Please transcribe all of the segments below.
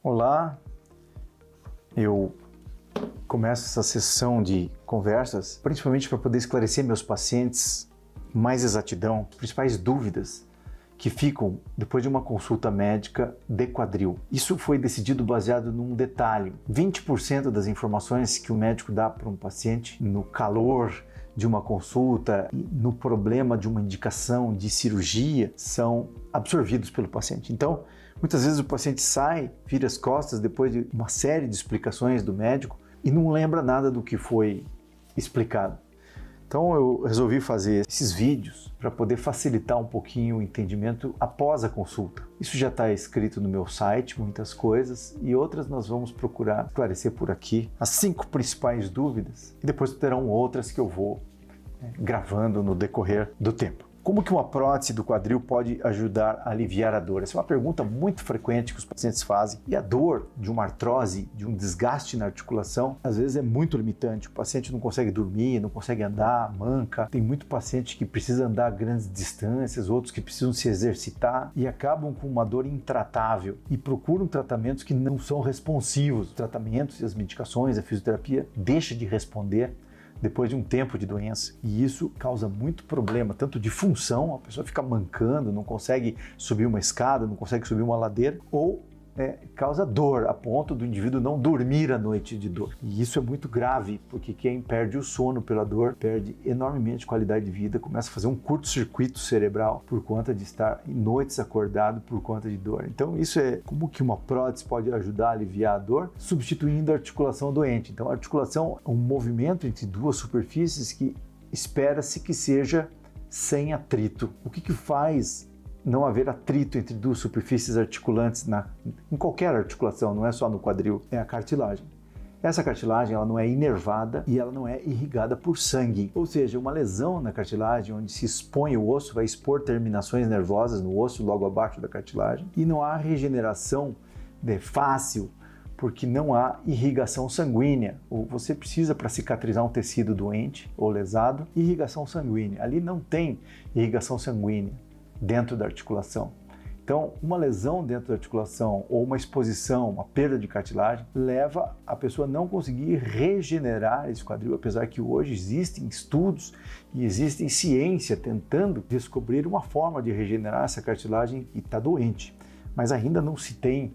Olá, eu começo essa sessão de conversas principalmente para poder esclarecer meus pacientes com mais exatidão as principais dúvidas que ficam depois de uma consulta médica de quadril. Isso foi decidido baseado num detalhe: 20% das informações que o médico dá para um paciente no calor de uma consulta e no problema de uma indicação de cirurgia são absorvidos pelo paciente. Então, muitas vezes o paciente sai, vira as costas depois de uma série de explicações do médico e não lembra nada do que foi explicado. Então eu resolvi fazer esses vídeos para poder facilitar um pouquinho o entendimento após a consulta. Isso já está escrito no meu site, muitas coisas, e outras nós vamos procurar esclarecer por aqui. As 5 principais dúvidas, e depois terão outras que eu vou gravando no decorrer do tempo. Como que uma prótese do quadril pode ajudar a aliviar a dor? Essa é uma pergunta muito frequente que os pacientes fazem. E a dor de uma artrose, de um desgaste na articulação, às vezes é muito limitante. O paciente não consegue dormir, não consegue andar, manca. Tem muito paciente que precisa andar grandes distâncias, outros que precisam se exercitar e acabam com uma dor intratável e procuram tratamentos que não são responsivos. Os tratamentos e as medicações, a fisioterapia deixa de responder depois de um tempo de doença. E isso causa muito problema, tanto de função, a pessoa fica mancando, não consegue subir uma escada, não consegue subir uma ladeira, ou causa dor, a ponto do indivíduo não dormir à noite de dor. E isso é muito grave, porque quem perde o sono pela dor perde enormemente qualidade de vida, começa a fazer um curto-circuito cerebral por conta de estar em noites acordado por conta de dor. Então isso é como que uma prótese pode ajudar a aliviar a dor, substituindo a articulação doente. Então a articulação é um movimento entre duas superfícies que espera-se que seja sem atrito. O que faz não haver atrito entre duas superfícies articulantes em qualquer articulação, não é só no quadril, é a cartilagem. Essa cartilagem ela não é inervada e ela não é irrigada por sangue, ou seja, uma lesão na cartilagem onde se expõe o osso vai expor terminações nervosas no osso logo abaixo da cartilagem e não há regeneração fácil porque não há irrigação sanguínea. Você precisa, para cicatrizar um tecido doente ou lesado, irrigação sanguínea. Ali não tem irrigação sanguínea dentro da articulação. Então, uma lesão dentro da articulação ou uma exposição, uma perda de cartilagem, leva a pessoa a não conseguir regenerar esse quadril, apesar que hoje existem estudos e existe ciência tentando descobrir uma forma de regenerar essa cartilagem que está doente. Mas ainda não se tem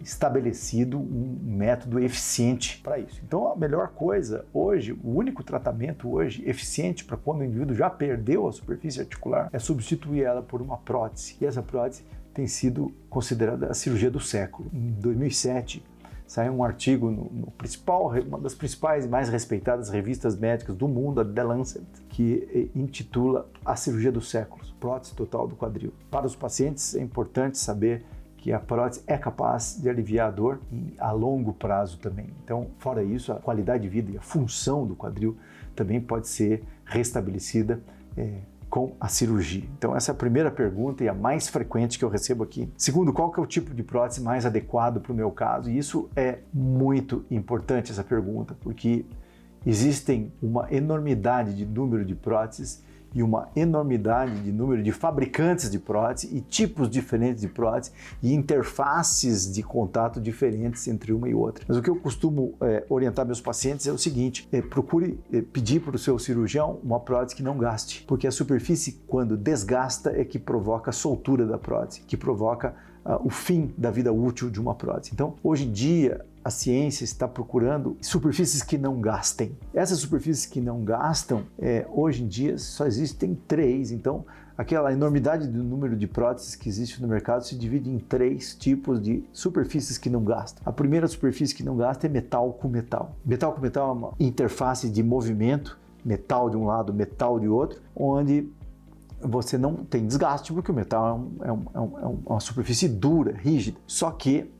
estabelecido um método eficiente para isso. Então a melhor coisa hoje, o único tratamento hoje eficiente para quando o indivíduo já perdeu a superfície articular é substituir ela por uma prótese. E essa prótese tem sido considerada a cirurgia do século. Em 2007 saiu um artigo uma das principais e mais respeitadas revistas médicas do mundo, a The Lancet, que intitula A Cirurgia dos Séculos, prótese total do quadril. Para os pacientes é importante saber que a prótese é capaz de aliviar a dor e a longo prazo também. Então, fora isso, a qualidade de vida e a função do quadril também pode ser restabelecida com a cirurgia. Então essa é a primeira pergunta e a mais frequente que eu recebo aqui. Segundo, qual que é o tipo de prótese mais adequado para o meu caso? E isso é muito importante, essa pergunta, porque existem uma enormidade de número de próteses e uma enormidade de número de fabricantes de prótese e tipos diferentes de prótese e interfaces de contato diferentes entre uma e outra. Mas o que eu costumo orientar meus pacientes é o seguinte: procure pedir para o seu cirurgião uma prótese que não gaste, porque a superfície, quando desgasta, é que provoca a soltura da prótese, que provoca o fim da vida útil de uma prótese. Então, hoje em dia, a ciência está procurando superfícies que não gastem. Essas superfícies que não gastam, hoje em dia só existem 3. Então, aquela enormidade do número de próteses que existe no mercado se divide em 3 tipos de superfícies que não gastam. A primeira superfície que não gasta é metal com metal. Metal com metal é uma interface de movimento, metal de um lado, metal de outro, onde você não tem desgaste, porque o metal é uma superfície dura, rígida. Só que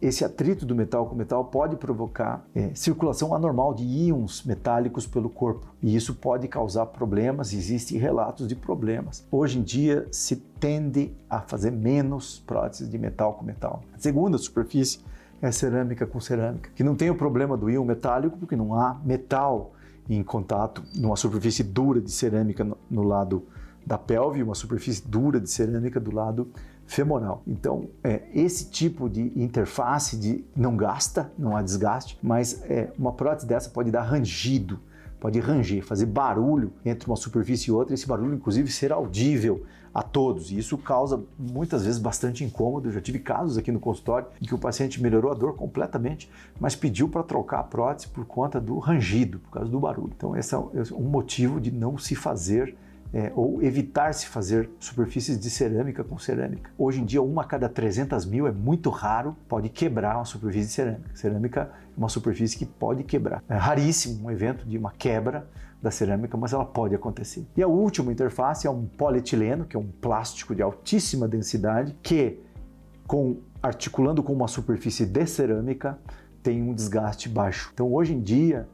esse atrito do metal com metal pode provocar circulação anormal de íons metálicos pelo corpo. E isso pode causar problemas, existem relatos de problemas. Hoje em dia se tende a fazer menos próteses de metal com metal. A segunda superfície é cerâmica com cerâmica, que não tem o problema do íon metálico, porque não há metal em contato numa superfície dura de cerâmica no lado da pelve, uma superfície dura de cerâmica do lado femoral. Então, esse tipo de interface não gasta, não há desgaste, mas uma prótese dessa pode dar rangido, pode ranger, fazer barulho entre uma superfície e outra, e esse barulho, inclusive, ser audível a todos. E isso causa, muitas vezes, bastante incômodo. Eu já tive casos aqui no consultório em que o paciente melhorou a dor completamente, mas pediu para trocar a prótese por conta do rangido, por causa do barulho. Então, esse é um motivo de não se fazer ou evitar se fazer superfícies de cerâmica com cerâmica. Hoje em dia, 1 a cada 300 mil é muito raro, pode quebrar uma superfície de cerâmica. Cerâmica é uma superfície que pode quebrar. É raríssimo um evento de uma quebra da cerâmica, mas ela pode acontecer. E a última interface é um polietileno, que é um plástico de altíssima densidade, que, articulando com uma superfície de cerâmica, tem um desgaste baixo. Então, hoje em dia,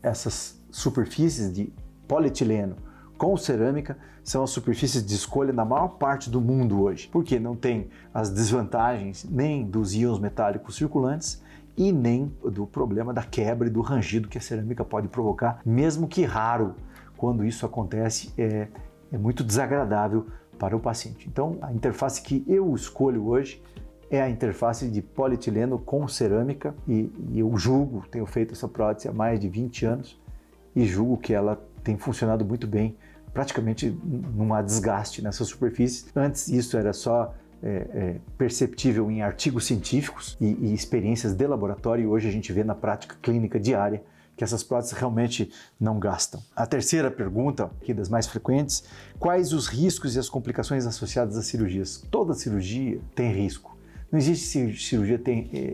essas superfícies de polietileno com cerâmica são as superfícies de escolha na maior parte do mundo hoje, porque não tem as desvantagens nem dos íons metálicos circulantes e nem do problema da quebra e do rangido que a cerâmica pode provocar, mesmo que raro. Quando isso acontece, é muito desagradável para o paciente. Então, a interface que eu escolho hoje é a interface de polietileno com cerâmica e eu julgo, tenho feito essa prótese há mais de 20 anos e julgo que ela tem funcionado muito bem, praticamente não há desgaste nessa superfície. Antes isso era só perceptível em artigos científicos e experiências de laboratório, e hoje a gente vê na prática clínica diária que essas próteses realmente não gastam. A terceira pergunta, aqui das mais frequentes: quais os riscos e as complicações associadas às cirurgias? Toda cirurgia tem risco, não existe cirurgia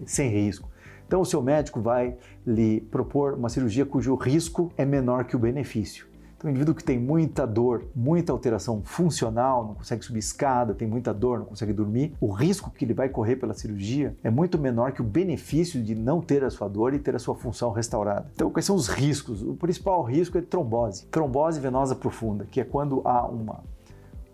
sem risco. Então o seu médico vai lhe propor uma cirurgia cujo risco é menor que o benefício. Então o indivíduo que tem muita dor, muita alteração funcional, não consegue subir escada, tem muita dor, não consegue dormir, o risco que ele vai correr pela cirurgia é muito menor que o benefício de não ter a sua dor e ter a sua função restaurada. Então quais são os riscos? O principal risco é trombose. Trombose venosa profunda, que é quando há uma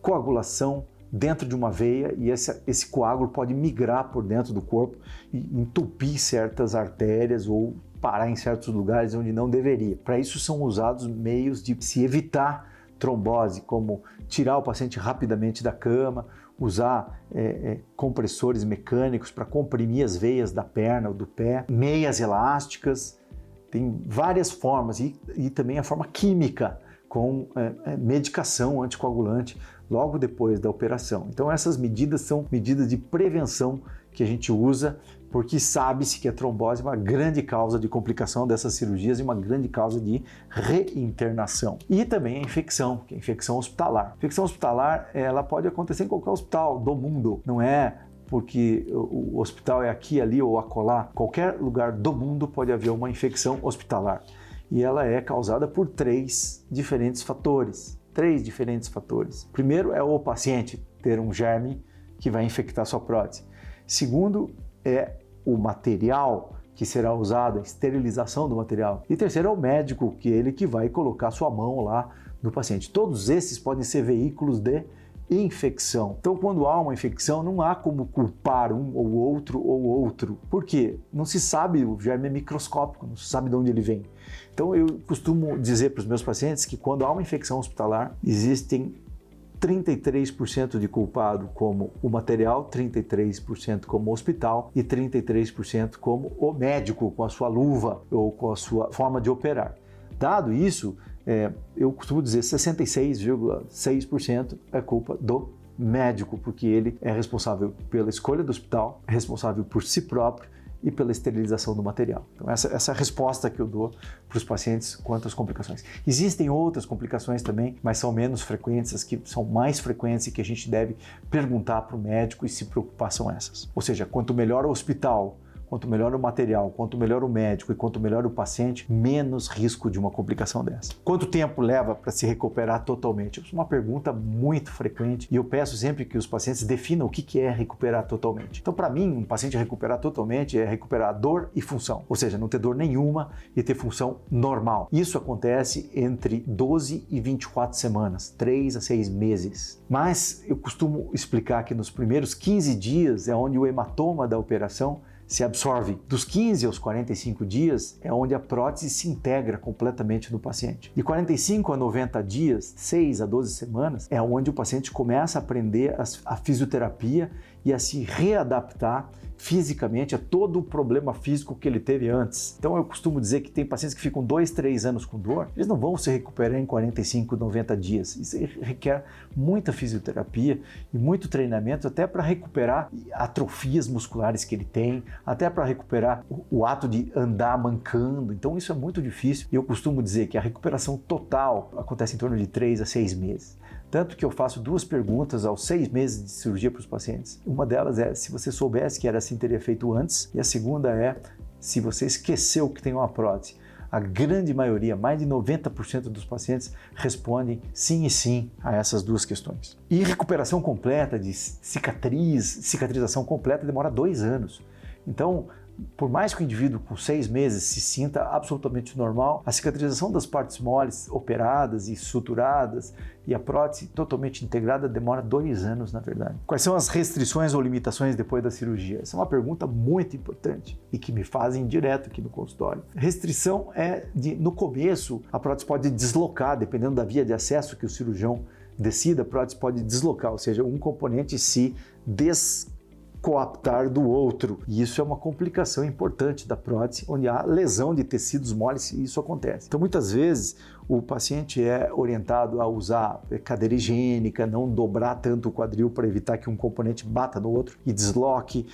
coagulação dentro de uma veia e esse coágulo pode migrar por dentro do corpo e entupir certas artérias ou parar em certos lugares onde não deveria. Para isso são usados meios de se evitar trombose, como tirar o paciente rapidamente da cama, usar compressores mecânicos para comprimir as veias da perna ou do pé, meias elásticas, tem várias formas e também a forma química, com medicação anticoagulante logo depois da operação. Então essas medidas são medidas de prevenção que a gente usa porque sabe-se que a trombose é uma grande causa de complicação dessas cirurgias e uma grande causa de reinternação. E também a infecção, que é a infecção hospitalar. A infecção hospitalar, ela pode acontecer em qualquer hospital do mundo, não é porque o hospital é aqui, ali ou acolá. Qualquer lugar do mundo pode haver uma infecção hospitalar. E ela é causada por três diferentes fatores. Primeiro é o paciente ter um germe que vai infectar sua prótese. Segundo é o material que será usado, a esterilização do material. E terceiro é o médico, que vai colocar sua mão lá no paciente. Todos esses podem ser veículos de infecção. Então, quando há uma infecção, não há como culpar um ou outro. Por quê? Não se sabe, o germe é microscópico, não se sabe de onde ele vem. Então, eu costumo dizer para os meus pacientes que quando há uma infecção hospitalar, existem 33% de culpado como o material, 33% como o hospital e 33% como o médico com a sua luva ou com a sua forma de operar. Dado isso, eu costumo dizer 66,6% é culpa do médico, porque ele é responsável pela escolha do hospital, é responsável por si próprio e pela esterilização do material. Então essa é a resposta que eu dou para os pacientes quanto às complicações. Existem outras complicações também, mas são menos frequentes, as que são mais frequentes e que a gente deve perguntar para o médico e se preocupar são essas. Ou seja, quanto melhor o hospital, quanto melhor o material, quanto melhor o médico e quanto melhor o paciente, menos risco de uma complicação dessa. Quanto tempo leva para se recuperar totalmente? Isso é uma pergunta muito frequente e eu peço sempre que os pacientes definam o que é recuperar totalmente. Então, para mim, um paciente recuperar totalmente é recuperar dor e função, ou seja, não ter dor nenhuma e ter função normal. Isso acontece entre 12 e 24 semanas, 3 a 6 meses. Mas eu costumo explicar que nos primeiros 15 dias é onde o hematoma da operação se absorve. Dos 15 aos 45 dias é onde a prótese se integra completamente no paciente. De 45 a 90 dias, 6 a 12 semanas, é onde o paciente começa a aprender a fisioterapia e a se readaptar fisicamente a todo o problema físico que ele teve antes. Então eu costumo dizer que tem pacientes que ficam 2, 3 anos com dor, eles não vão se recuperar em 45, 90 dias. Isso requer muita fisioterapia e muito treinamento até para recuperar atrofias musculares que ele tem, até para recuperar o ato de andar mancando. Então isso é muito difícil e eu costumo dizer que a recuperação total acontece em torno de 3 a 6 meses. Tanto que eu faço 2 perguntas aos 6 meses de cirurgia para os pacientes. Uma delas é se você soubesse que era assim, teria feito antes. E a segunda é se você esqueceu que tem uma prótese. A grande maioria, mais de 90% dos pacientes respondem sim e sim a essas 2 questões. E recuperação completa de cicatrização completa demora 2 anos. Então, por mais que o indivíduo com 6 meses se sinta absolutamente normal, a cicatrização das partes moles operadas e suturadas e a prótese totalmente integrada demora 2 anos, na verdade. Quais são as restrições ou limitações depois da cirurgia? Essa é uma pergunta muito importante e que me fazem direto aqui no consultório. Restrição é no começo, a prótese pode deslocar, dependendo da via de acesso que o cirurgião decida, a prótese pode deslocar, ou seja, um componente se coaptar do outro. E isso é uma complicação importante da prótese, onde há lesão de tecidos moles e isso acontece. Então, muitas vezes, o paciente é orientado a usar cadeira higiênica, não dobrar tanto o quadril para evitar que um componente bata no outro e desloque.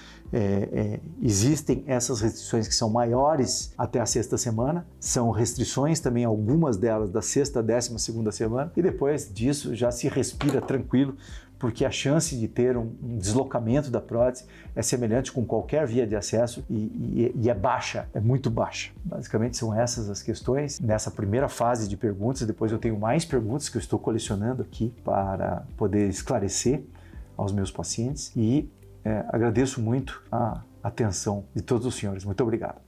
Existem essas restrições que são maiores até a 6ª semana. São restrições também, algumas delas, da 6ª à 12ª semana. E depois disso já se respira tranquilo, porque a chance de ter um deslocamento da prótese é semelhante com qualquer via de acesso e é baixa, é muito baixa. Basicamente são essas as questões nessa primeira fase de perguntas. Depois eu tenho mais perguntas que eu estou colecionando aqui para poder esclarecer aos meus pacientes e agradeço muito a atenção de todos os senhores. Muito obrigado.